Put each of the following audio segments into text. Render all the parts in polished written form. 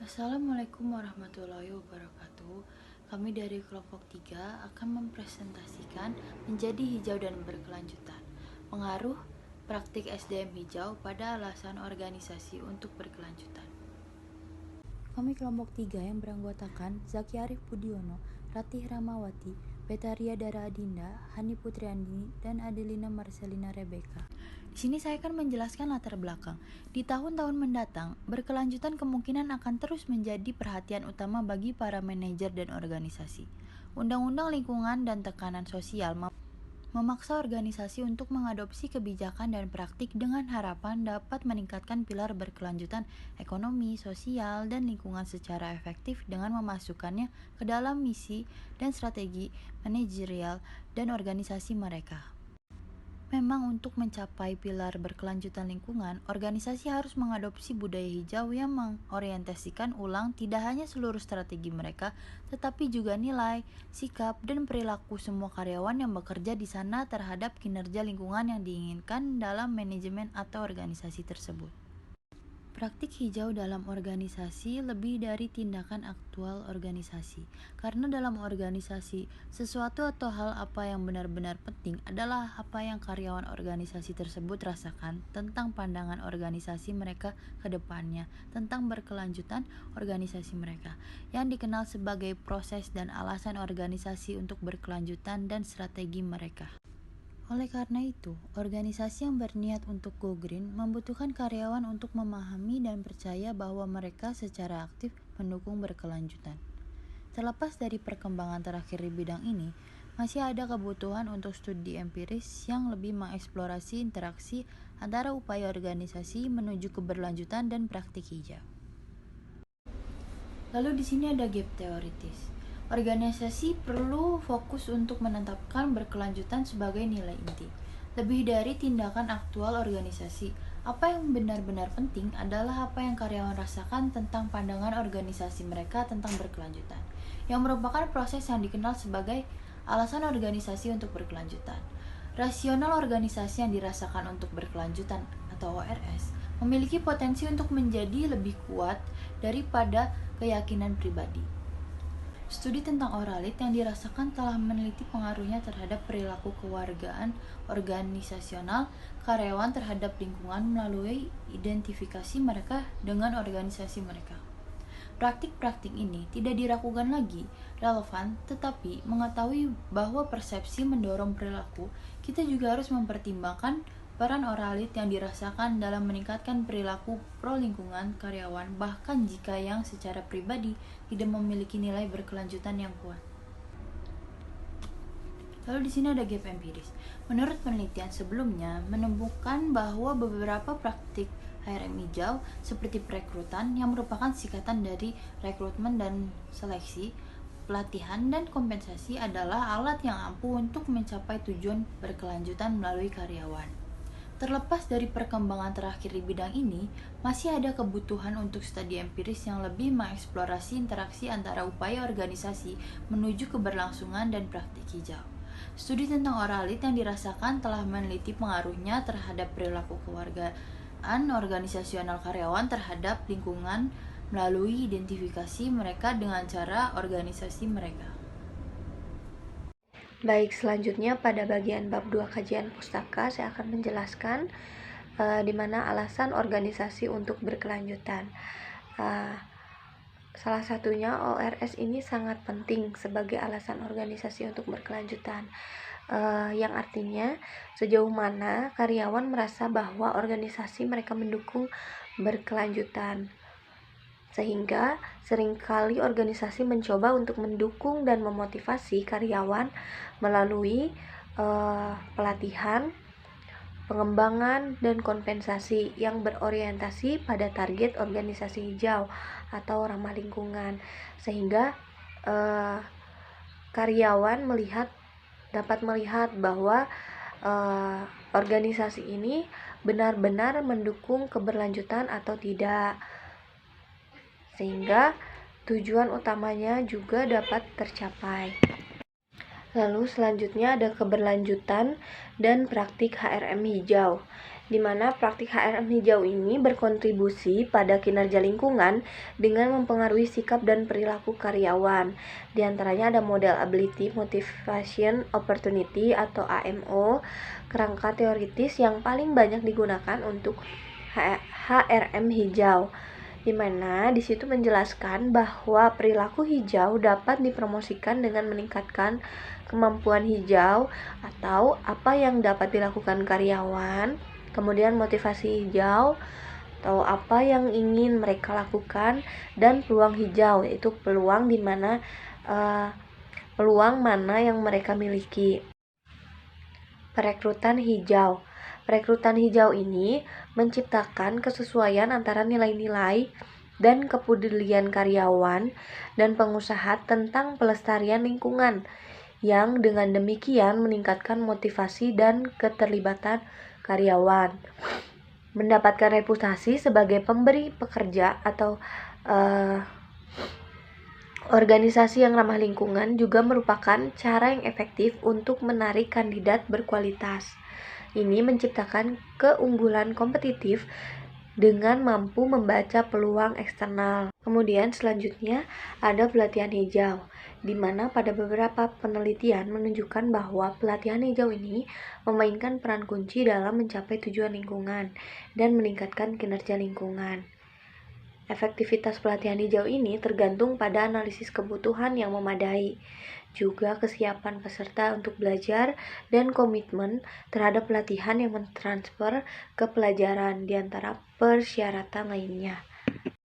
Assalamualaikum warahmatullahi wabarakatuh. Kami dari kelompok 3 akan mempresentasikan menjadi hijau dan berkelanjutan. Pengaruh praktik SDM hijau pada alasan organisasi untuk berkelanjutan. Kami kelompok 3 yang beranggotakan Zaki Arif Budiono, Ratih Ramawati, Betaria Dara Adinda, Hani Putriandini, dan Adelina Marcelina Rebecca. Di sini saya akan menjelaskan latar belakang. Di tahun-tahun mendatang, berkelanjutan kemungkinan akan terus menjadi perhatian utama bagi para manajer dan organisasi. Undang-undang lingkungan dan tekanan sosial memaksa organisasi untuk mengadopsi kebijakan dan praktik dengan harapan dapat meningkatkan pilar berkelanjutan ekonomi, sosial, dan lingkungan secara efektif dengan memasukkannya ke dalam misi dan strategi manajerial dan organisasi mereka. Memang untuk mencapai pilar berkelanjutan lingkungan, organisasi harus mengadopsi budaya hijau yang mengorientasikan ulang tidak hanya seluruh strategi mereka, tetapi juga nilai, sikap, dan perilaku semua karyawan yang bekerja di sana terhadap kinerja lingkungan yang diinginkan dalam manajemen atau organisasi tersebut. Praktik hijau dalam organisasi lebih dari tindakan aktual organisasi, karena dalam organisasi, sesuatu atau hal apa yang benar-benar penting adalah apa yang karyawan organisasi tersebut rasakan tentang pandangan organisasi mereka ke depannya, tentang berkelanjutan organisasi mereka, yang dikenal sebagai proses dan alasan organisasi untuk berkelanjutan dan strategi mereka. Oleh karena itu, organisasi yang berniat untuk go green membutuhkan karyawan untuk memahami dan percaya bahwa mereka secara aktif mendukung berkelanjutan. Terlepas dari perkembangan terakhir di bidang ini, masih ada kebutuhan untuk studi empiris yang lebih mengeksplorasi interaksi antara upaya organisasi menuju keberlanjutan dan praktik hijau. Lalu di sini ada gap teoritis. Organisasi perlu fokus untuk menetapkan berkelanjutan sebagai nilai inti. Lebih dari tindakan aktual organisasi, apa yang benar-benar penting adalah apa yang karyawan rasakan tentang pandangan organisasi mereka tentang berkelanjutan, yang merupakan proses yang dikenal sebagai alasan organisasi untuk berkelanjutan. Rasional organisasi yang dirasakan untuk berkelanjutan atau ORS memiliki potensi untuk menjadi lebih kuat daripada keyakinan pribadi. Studi tentang oralit yang dirasakan telah meneliti pengaruhnya terhadap perilaku kewargaan organisasional karyawan terhadap lingkungan melalui identifikasi mereka dengan organisasi mereka. Praktik-praktik ini tidak diragukan lagi relevan, tetapi mengetahui bahwa persepsi mendorong perilaku, kita juga harus mempertimbangkan peran oralit yang dirasakan dalam meningkatkan perilaku pro lingkungan karyawan, bahkan jika yang secara pribadi tidak memiliki nilai berkelanjutan yang kuat. Lalu di sini ada gap empiris. Menurut penelitian sebelumnya menemukan bahwa beberapa praktik HRM hijau seperti perekrutan yang merupakan singkatan dari rekrutmen dan seleksi, pelatihan dan kompensasi adalah alat yang ampuh untuk mencapai tujuan berkelanjutan melalui karyawan. Terlepas dari perkembangan terakhir di bidang ini, masih ada kebutuhan untuk studi empiris yang lebih mengeksplorasi interaksi antara upaya organisasi menuju keberlangsungan dan praktik hijau. Studi tentang oralit yang dirasakan telah meneliti pengaruhnya terhadap perilaku kewargaan organisasional karyawan terhadap lingkungan melalui identifikasi mereka dengan cara organisasi mereka. Baik, selanjutnya pada bagian bab 2 kajian pustaka saya akan menjelaskan di mana alasan organisasi untuk berkelanjutan. Salah satunya ORS ini sangat penting sebagai alasan organisasi untuk berkelanjutan, yang artinya sejauh mana karyawan merasa bahwa organisasi mereka mendukung berkelanjutan. Sehingga seringkali organisasi mencoba untuk mendukung dan memotivasi karyawan melalui pelatihan, pengembangan, dan kompensasi yang berorientasi pada target organisasi hijau atau ramah lingkungan, sehingga karyawan dapat melihat bahwa organisasi ini benar-benar mendukung keberlanjutan atau tidak, sehingga tujuan utamanya juga dapat tercapai. Lalu selanjutnya ada keberlanjutan dan praktik HRM hijau. di mana praktik HRM hijau ini berkontribusi pada kinerja lingkungan dengan mempengaruhi sikap dan perilaku karyawan. Di antaranya ada model Ability Motivation Opportunity atau AMO, kerangka teoritis yang paling banyak digunakan untuk HRM hijau, di mana di situ menjelaskan bahwa perilaku hijau dapat dipromosikan dengan meningkatkan kemampuan hijau atau apa yang dapat dilakukan karyawan, kemudian motivasi hijau atau apa yang ingin mereka lakukan, dan peluang hijau, yaitu peluang di mana peluang mana yang mereka miliki. Perekrutan hijau. Perekrutan hijau ini menciptakan kesesuaian antara nilai-nilai dan kepedulian karyawan dan pengusaha tentang pelestarian lingkungan, yang dengan demikian meningkatkan motivasi dan keterlibatan karyawan. Mendapatkan reputasi sebagai pemberi pekerja atau organisasi yang ramah lingkungan juga merupakan cara yang efektif untuk menarik kandidat berkualitas. Ini menciptakan keunggulan kompetitif dengan mampu membaca peluang eksternal. Kemudian selanjutnya ada pelatihan hijau, di mana pada beberapa penelitian menunjukkan bahwa pelatihan hijau ini memainkan peran kunci dalam mencapai tujuan lingkungan dan meningkatkan kinerja lingkungan. Efektivitas pelatihan hijau ini tergantung pada analisis kebutuhan yang memadai, juga kesiapan peserta untuk belajar, dan komitmen terhadap pelatihan yang mentransfer ke pelajaran di antara persyaratan lainnya.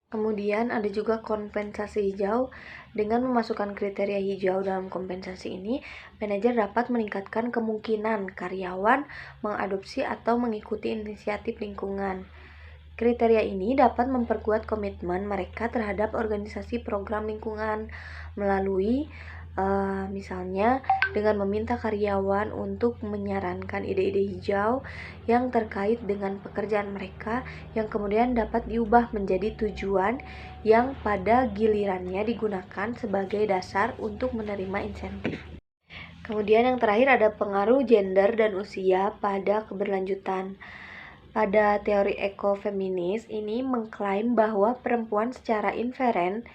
Kemudian ada juga kompensasi hijau. Dengan memasukkan kriteria hijau dalam kompensasi ini, manajer dapat meningkatkan kemungkinan karyawan mengadopsi atau mengikuti inisiatif lingkungan. Kriteria ini dapat memperkuat komitmen mereka terhadap organisasi program lingkungan melalui misalnya dengan meminta karyawan untuk menyarankan ide-ide hijau yang terkait dengan pekerjaan mereka yang kemudian dapat diubah menjadi tujuan yang pada gilirannya digunakan sebagai dasar untuk menerima insentif. Kemudian yang terakhir ada pengaruh gender dan usia pada keberlanjutan. Pada teori ekofeminis ini mengklaim bahwa perempuan secara inferen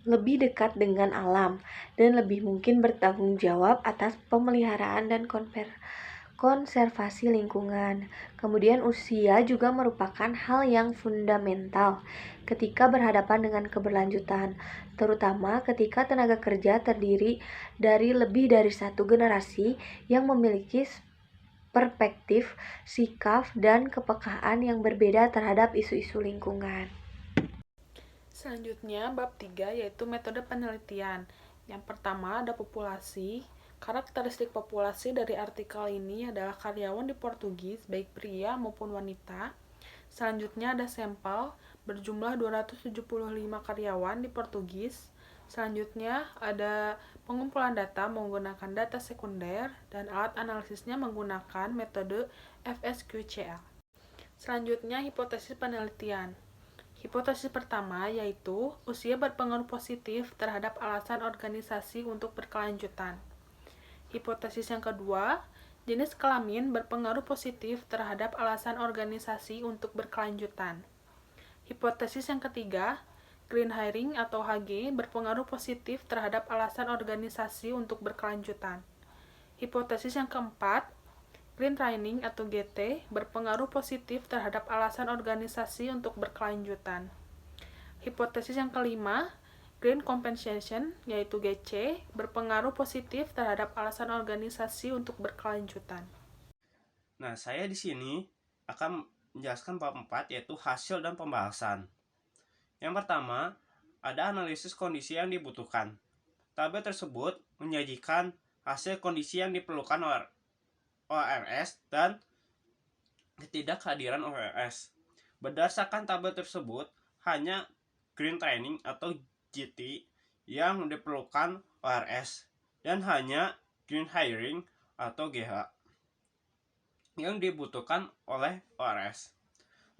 lebih dekat dengan alam dan lebih mungkin bertanggung jawab atas pemeliharaan dan konservasi lingkungan. Kemudian usia juga merupakan hal yang fundamental ketika berhadapan dengan keberlanjutan, terutama ketika tenaga kerja terdiri dari lebih dari satu generasi yang memiliki perspektif, sikap, dan kepekaan yang berbeda terhadap isu-isu lingkungan. Selanjutnya, bab 3 yaitu metode penelitian. Yang pertama ada populasi. Karakteristik populasi dari artikel ini adalah karyawan di Portugis, baik pria maupun wanita. Selanjutnya ada sampel, berjumlah 275 karyawan di Portugis. Selanjutnya ada pengumpulan data menggunakan data sekunder dan alat analisisnya menggunakan metode FSQCL. Selanjutnya hipotesis penelitian. Hipotesis pertama yaitu usia berpengaruh positif terhadap alasan organisasi untuk berkelanjutan. Hipotesis yang kedua, jenis kelamin berpengaruh positif terhadap alasan organisasi untuk berkelanjutan. Hipotesis yang ketiga, green hiring atau HG berpengaruh positif terhadap alasan organisasi untuk berkelanjutan. Hipotesis yang keempat, green training atau GT berpengaruh positif terhadap alasan organisasi untuk berkelanjutan. Hipotesis yang kelima, green compensation yaitu GC berpengaruh positif terhadap alasan organisasi untuk berkelanjutan. Nah, saya di sini akan menjelaskan bab 4 yaitu hasil dan pembahasan. Yang pertama, ada analisis kondisi yang dibutuhkan. Tabel tersebut menyajikan hasil kondisi yang diperlukan ORS dan ketidakhadiran ORS. Berdasarkan tabel tersebut, hanya green training atau GT yang diperlukan ORS dan hanya green hiring atau GH yang dibutuhkan oleh ORS.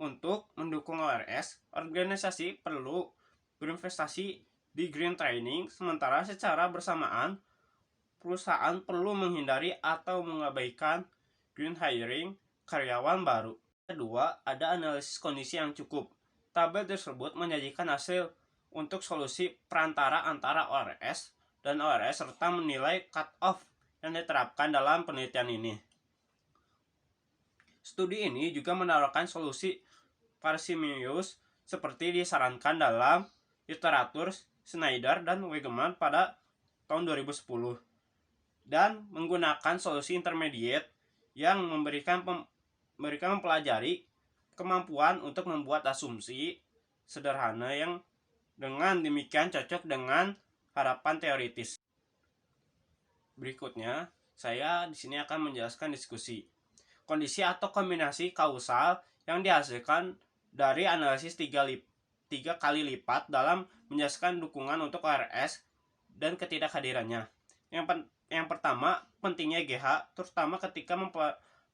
Untuk mendukung ORS, organisasi perlu berinvestasi di green training, sementara secara bersamaan perusahaan perlu menghindari atau mengabaikan green hiring karyawan baru. Kedua, ada analisis kondisi yang cukup. Tabel tersebut menyajikan hasil untuk solusi perantara antara ORS dan ORS serta menilai cut-off yang diterapkan dalam penelitian ini. Studi ini juga menawarkan solusi parsimonius seperti disarankan dalam literatur Schneider dan Wegemann pada tahun 2010 dan menggunakan solusi intermediate yang memberikan mempelajari kemampuan untuk membuat asumsi sederhana yang dengan demikian cocok dengan harapan teoritis. Berikutnya, saya di sini akan menjelaskan diskusi. Kondisi atau kombinasi kausal yang dihasilkan dari analisis 3 kali lipat dalam menjelaskan dukungan untuk ORS dan ketidakhadirannya. Yang pertama, pentingnya GH, terutama ketika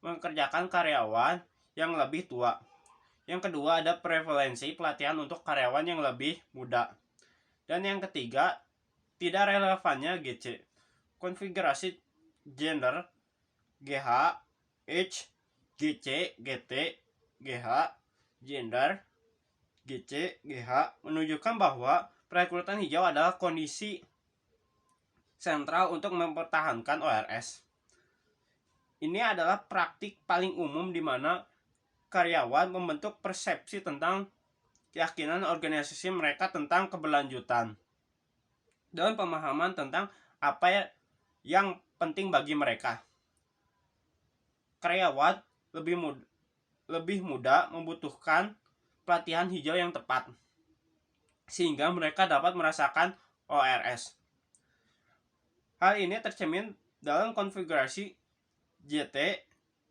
mengerjakan karyawan yang lebih tua. Yang kedua, ada prevalensi pelatihan untuk karyawan yang lebih muda. Dan yang ketiga, tidak relevannya GC. Konfigurasi gender, GH, H, GC, GT, GH, gender, GC, GH menunjukkan bahwa perekrutan hijau adalah kondisi sentral untuk mempertahankan ORS. Ini adalah praktik paling umum di mana karyawan membentuk persepsi tentang keyakinan organisasi mereka tentang keberlanjutan dan pemahaman tentang apa yang penting bagi mereka. Karyawan lebih muda membutuhkan pelatihan hijau yang tepat sehingga mereka dapat merasakan ORS. Hal ini tercermin dalam konfigurasi JT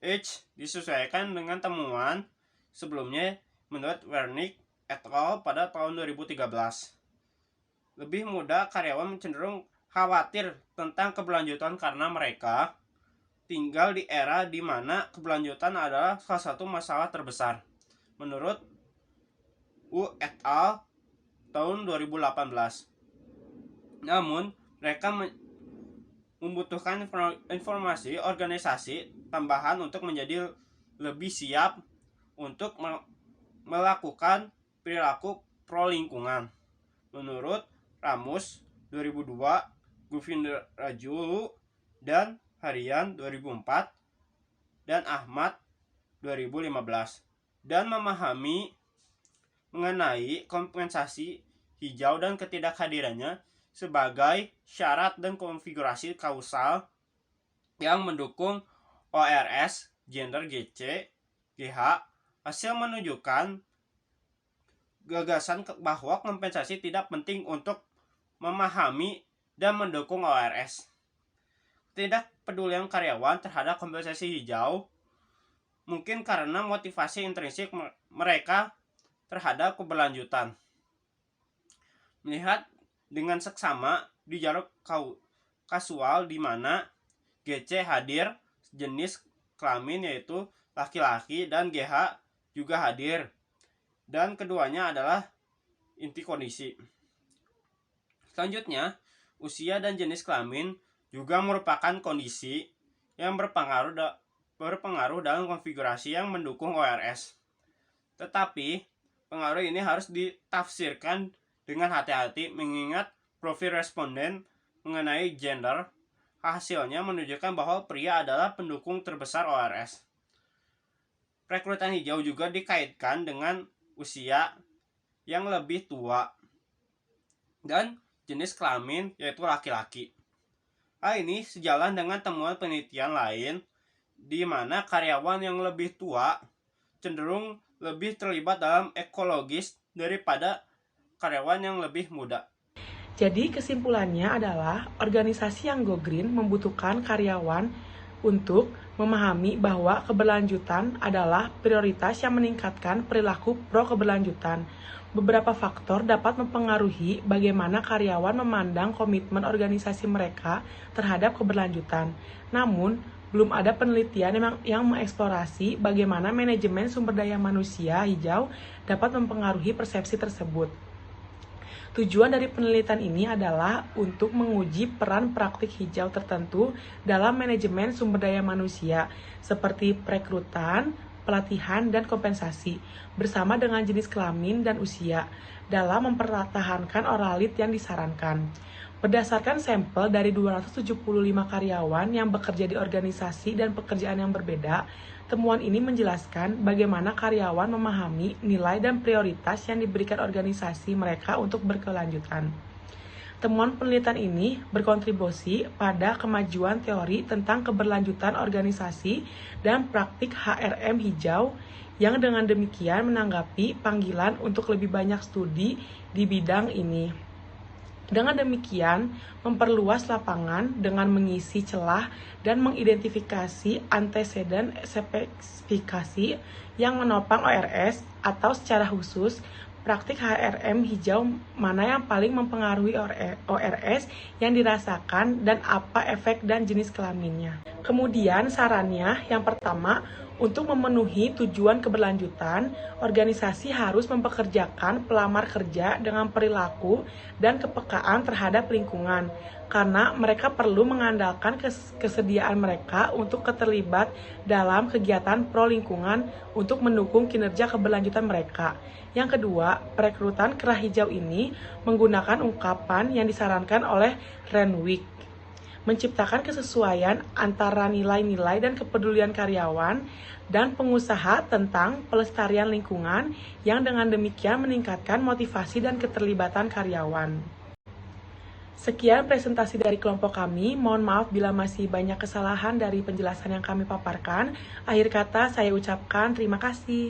H disesuaikan dengan temuan sebelumnya menurut Wernick et al. Pada tahun 2013. Lebih muda karyawan cenderung khawatir tentang keberlanjutan karena mereka tinggal di era di mana keberlanjutan adalah salah satu masalah terbesar. Menurut U et al. Tahun 2018. Namun, mereka membutuhkan informasi organisasi tambahan untuk menjadi lebih siap untuk melakukan perilaku pro lingkungan. Menurut Ramus 2002, Gufin Rajulu dan Harian 2004 dan Ahmad 2015 dan memahami mengenai kompensasi hijau dan ketidakhadirannya sebagai syarat dan konfigurasi kausal yang mendukung ORS, gender GC, GH. Hasil menunjukkan gagasan bahwa kompensasi tidak penting untuk memahami dan mendukung ORS. Ketidakpedulian karyawan terhadap kompensasi hijau mungkin karena motivasi intrinsik mereka terhadap keberlanjutan. Melihat dengan seksama di jalur kasual di mana GC hadir jenis kelamin yaitu laki-laki dan GH juga hadir dan keduanya adalah inti kondisi. Selanjutnya, usia dan jenis kelamin juga merupakan kondisi yang berpengaruh dalam konfigurasi yang mendukung ORS. Tetapi pengaruh ini harus ditafsirkan dengan hati-hati mengingat profil responden mengenai gender hasilnya menunjukkan bahwa pria adalah pendukung terbesar ORS. Perekrutan hijau juga dikaitkan dengan usia yang lebih tua dan jenis kelamin yaitu laki-laki. Hal ini sejalan dengan temuan penelitian lain di mana karyawan yang lebih tua cenderung lebih terlibat dalam ekologis daripada karyawan yang lebih muda. Jadi kesimpulannya adalah organisasi yang go green membutuhkan karyawan untuk memahami bahwa keberlanjutan adalah prioritas yang meningkatkan perilaku pro keberlanjutan. Beberapa faktor dapat mempengaruhi bagaimana karyawan memandang komitmen organisasi mereka terhadap keberlanjutan. Namun, belum ada penelitian yang mengeksplorasi bagaimana manajemen sumber daya manusia hijau dapat mempengaruhi persepsi tersebut. Tujuan dari penelitian ini adalah untuk menguji peran praktik hijau tertentu dalam manajemen sumber daya manusia, seperti perekrutan, pelatihan, dan kompensasi, bersama dengan jenis kelamin dan usia, dalam mempertahankan oralit yang disarankan. Berdasarkan sampel dari 275 karyawan yang bekerja di organisasi dan pekerjaan yang berbeda, temuan ini menjelaskan bagaimana karyawan memahami nilai dan prioritas yang diberikan organisasi mereka untuk berkelanjutan. Temuan penelitian ini berkontribusi pada kemajuan teori tentang keberlanjutan organisasi dan praktik HRM hijau yang dengan demikian menanggapi panggilan untuk lebih banyak studi di bidang ini. Dengan demikian, memperluas lapangan dengan mengisi celah dan mengidentifikasi anteseden spesifikasi yang menopang ORS atau secara khusus praktik HRM hijau mana yang paling mempengaruhi ORS yang dirasakan dan apa efek dan jenis kelaminnya. Kemudian sarannya yang pertama, untuk memenuhi tujuan keberlanjutan, organisasi harus mempekerjakan pelamar kerja dengan perilaku dan kepekaan terhadap lingkungan, karena mereka perlu mengandalkan kesediaan mereka untuk terlibat dalam kegiatan pro lingkungan untuk mendukung kinerja keberlanjutan mereka. Yang kedua, perekrutan kerah hijau ini menggunakan ungkapan yang disarankan oleh Renwick, menciptakan kesesuaian antara nilai-nilai dan kepedulian karyawan dan pengusaha tentang pelestarian lingkungan yang dengan demikian meningkatkan motivasi dan keterlibatan karyawan. Sekian presentasi dari kelompok kami. Mohon maaf bila masih banyak kesalahan dari penjelasan yang kami paparkan. Akhir kata saya ucapkan terima kasih.